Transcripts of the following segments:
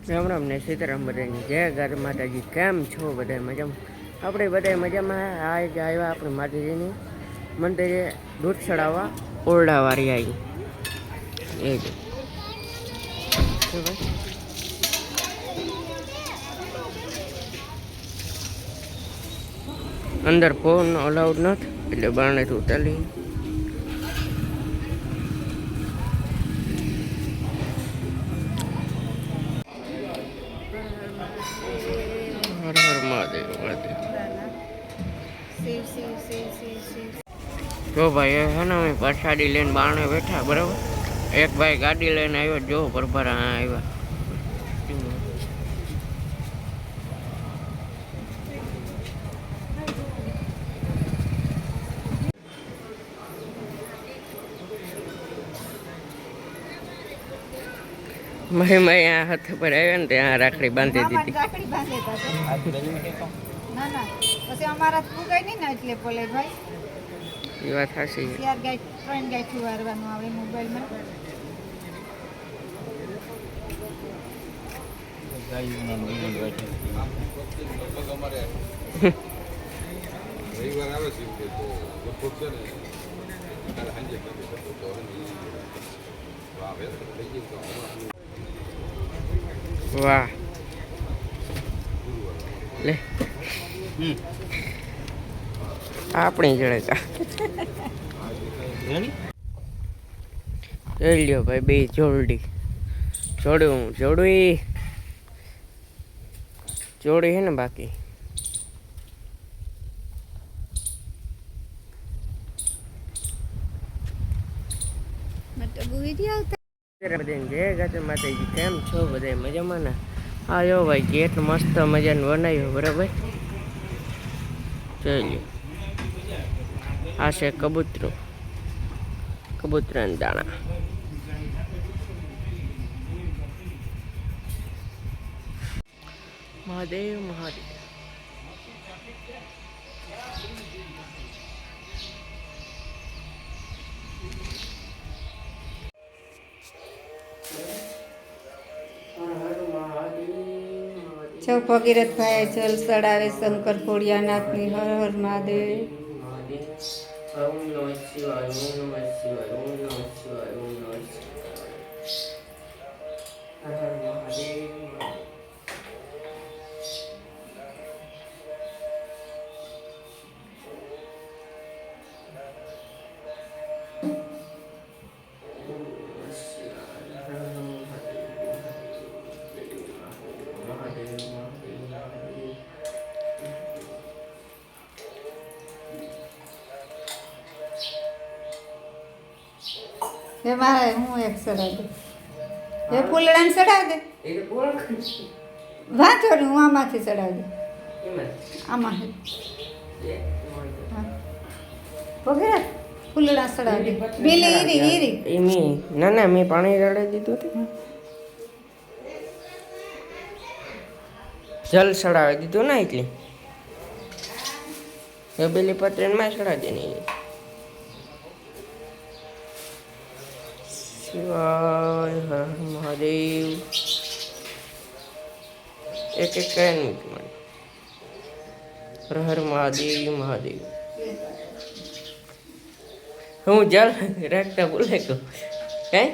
રામ રામ ને સીતારામ બધાની જય ગર માતાજી. કેમ છો બધા મજામાં? આપણે બધા મજામાં. આજ આવ્યા આપણે માતાજીની મંદિરે દૂધ ચડાવવા ઓરડાવાળી આવી એ જ અંદર ફોન અલાઉડ નથી એટલે બારણેથી ઉતારી. હર હર મહાદેવ મહાદેવ. જો ભાઈ હે ને અમે પ્રસાદી લઈને બારણે બેઠા બરાબર. એક ભાઈ ગાડી લઈને આવ્યો, જો પરભરા આવ્યા. મહિમા અહીંયા હાથ પર આવ્યા ને ત્યાં રાખડી બાંધી દીધી. રાખડી બાંધે ના ના પછી અમારા ફૂગાય નહીં ને એટલે બોલે ભાઈ એ વાત સાચી. 4 ગાય 3 ગાય થી વારવાનું આવે મોબાઈલમાં. વાહ લે આપણી જડે જોઈ લ્યો ભાઈ બે જોડી જોડી હે ને બાકી જય ગાતા માતાજી. કેમ છો બધા મજામાં ને? હા જો ભાઈ ગેટ મસ્ત મજાનું બનાવ્યું બરાબર. જોઈ લ્યો આ છે કબૂતરાના દાણા. મહાદેવ મહાદેવ. સૌ ભગીરથભાઈ જલ ચડાવે શંકર ભોળિયાનાથની હર હર મહાદેવ. ઓમ નમઃ શિવાય, ઓમ નમઃ શિવાય, ઓમ નમઃ શિવાય, ઓમ નમઃ શિવાય. હર હર મહાદેવ. હે મારે હું એક ચડાવ દે. હે ફૂલડાને ચડાવ દે. વાંચો ને હું આમાંથી ચડાવ દે. આમાં ભગીરથ ફૂલડા ચડાવ દે. બીલી ઈરી ના મેં પાણી રેડાઈ દીધું હતું. જલ ચડાવી દીધું ને એટલે બેલી પત્રીને માં ચડાવી દેની. શિવાય હર હર મહાદેવ. એક કયા નહીં મને. હર હર મહાદેવ મહાદેવ. હું જલ રાખતા બોલે કહું કઈ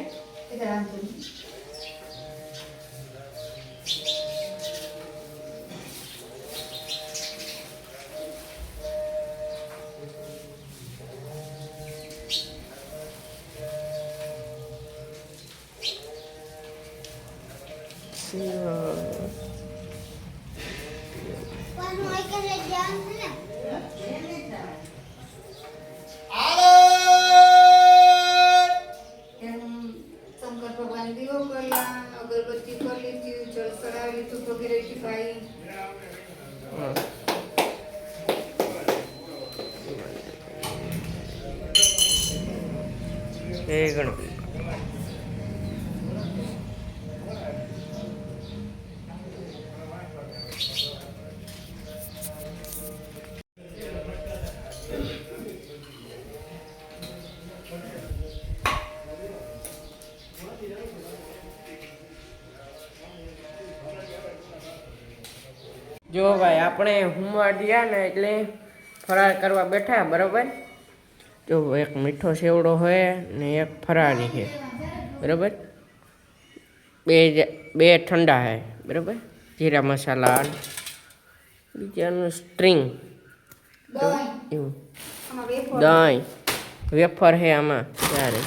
શંકર ભગવાન દીવો કરલા, અગરબત્તી કરી લીધી, જળ ચડાવી લીધું ભગીરથભાઈ. એ ગણપતિ. જો ભાઈ આપણે હુમવા ગયા ને એટલે ફરાર કરવા બેઠા બરાબર. જો એક મીઠો સેવડો હોય ને એક ફરારી છે બરાબર. બે ઠંડા છે બરાબર. જીરા મસાલા બીજાનું સ્ટ્રિંગ એવું દહીં વેફર છે આમાં ત્યારે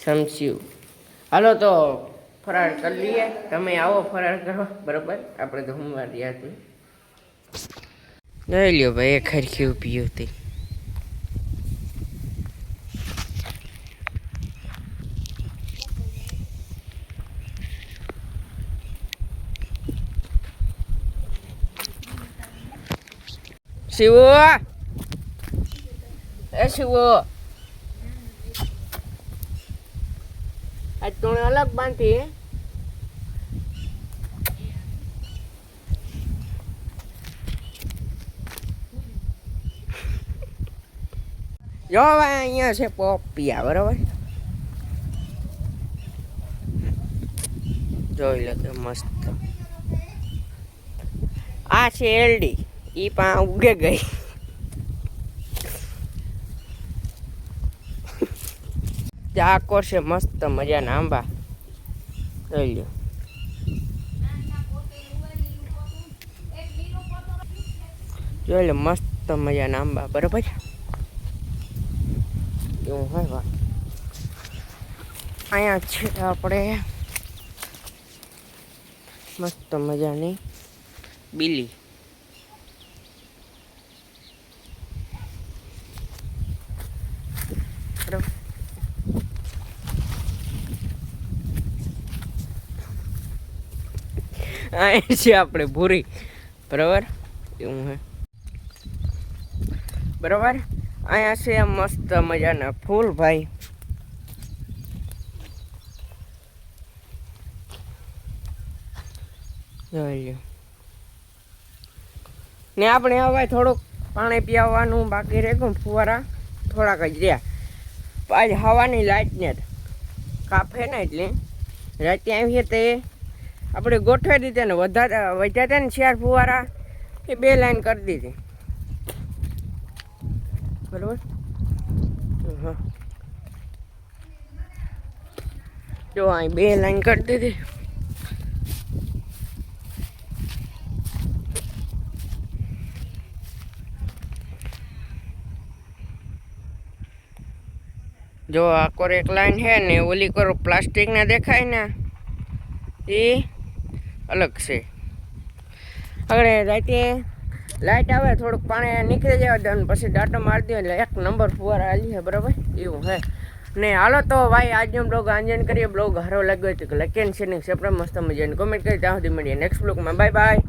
સમસ્યું. હાલો તો ફરાર કરી લઈએ. તમે આવો ફરાર કરો બરાબર. આપણે તો હુમવા રહ્યા છીએ. લઈ લ્યો ભાઈ એક હરખી ઊભી હતી. શિવો એ શિવો આજ તું અલગ બાંધી જો ભાઈ અહીંયા છે પોપિયા બરાબર. જોઈ લો કે મસ્ત. આ છે એલડી ઈ પા ઉગે ગઈ. ચાકો છે મસ્ત મજાના આંબા જોઈ લો. જોઈ લો મસ્ત મજાના આંબા બરાબર. એવું હોય વાત. અહીંયા છે આપણે મસ્ત મજાની બીલી. આ છે આપણે ભૂરી બરાબર. એવું હે બરાબર. અહીંયા છે મસ્ત મજાના ફૂલ ભાઈ. જોઈ ને આપણે હવે થોડુંક પાણી પીવાનું બાકી રહે. ફુવારા થોડાક જ રહ્યા. આજ હવાની લાઈટ ને કાફે ને એટલે રાતે આવીએ તે આપણે ગોઠવી દીધા ને વધ્યા હતા ને 4 ફુવારા એ 2 લાઈન કરી દીધી બરાબર. હા જો અહીં 2 લાઈન કરી દીધી. જો આ કોર એક લાઈન છે ને ઓલી કોર પ્લાસ્ટિક ના દેખાય ને એ અલગ છે. આગળ રાતે લાઈટ આવે થોડુંક પાણી નીકળી જાય દન પછી ડાટો મારી દો એટલે 1 નંબર ફુવારા હાલી છે બરાબર. એવું હે ને. હાલો તો ભાઈ આજનો બ્લોગ આંજન કરીએ. બ્લોગ સારો લાગ્યો તો લાઈક એન્ડ શેરિંગ સબસ્ક્રાઇબ મસ્ત મજાની કોમેન્ટ કરી. ત્યાં સુધી મળીએ નેક્સ્ટ બ્લોગમાં. Bye bye.